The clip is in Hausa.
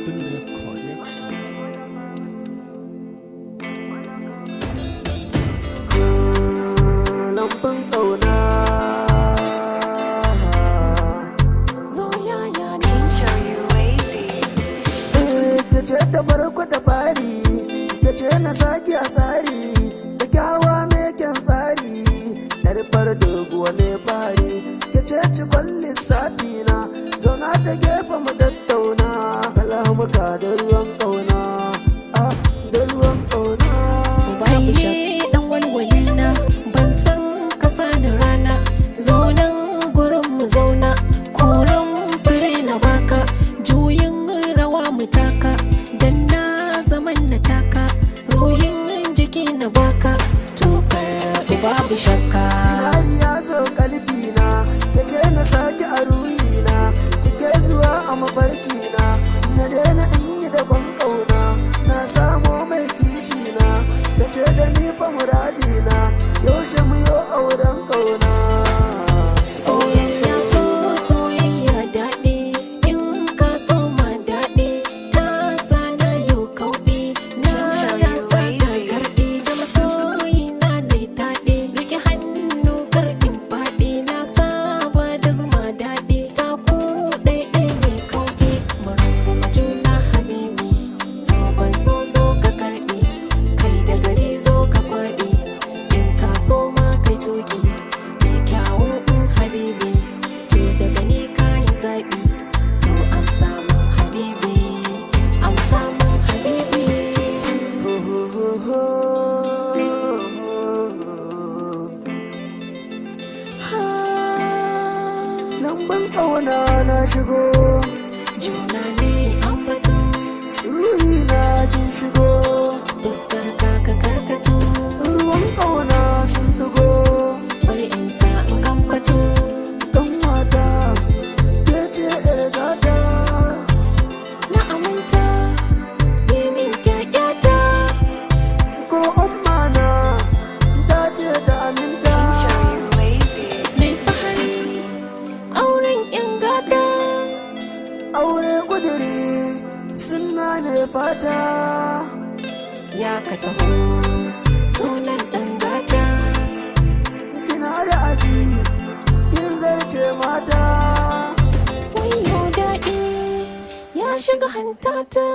Abdul Record. Lambun ƙauna ita ce ta farko ta fari, ita ce na sake a tsari, kyakkyawa mai kyan tsari, yar far doguwa mai fari, ita ce cikon lissafi na, zauna ta gefe mu tattauna, kalamuka da ruwan ƙauna, da ruwan ƙauna. Bayi ne dan walwali na, ban san kasa da rana, zaunan gurin mu zauna, koren fure na baka, juyin rawa mu taka, dan na zaman na taka, ruhin jiki na baka, tukar babu shakka. Sinari ya zo kalbi na, kece na sake a ruhina, kike zuwa a mafarki na daina in yi da ban ƙauna, na samo mai kishi na, tace da ni fa muradina, yaushe mu yo auren ƙauna. Soyayya so soyayya daɗi, in ka so ma daɗi, ta sana yau kauɗi, na rasa ta garɗi, da masoyi na dai taɗi, riƙe hannu kar in faɗi, na saba da zuma daɗi, ta ku ɗaiɗai mai kauɗi, mu runguma juna habibi, zo ban so zo ka karɓi, kai da gari zo ka kwaɗi, in ka so ma kai tuƙi, mai kyawun habibi, to daga ni ka yi zaɓi, to amsa min habibi, amsa min habibi. Lambun ƙauna na shigo, Juna ne ambato, ruhi na kin shigo, fuskar ka ka karkato, ruwan ƙauna sun ɗigo, bari in sa in kamfato, ɗan mata ke ce 'yar gata. na aminta, yi min kyakyata, Ko umma na ta ce ta aminta, mai fahari, auren 'yan gata. aure kuduri suna ne fata. Ya ka taho sunan ɗan gata, Kina da aji kin zarce mata, wayo daɗi ya shiga hantata.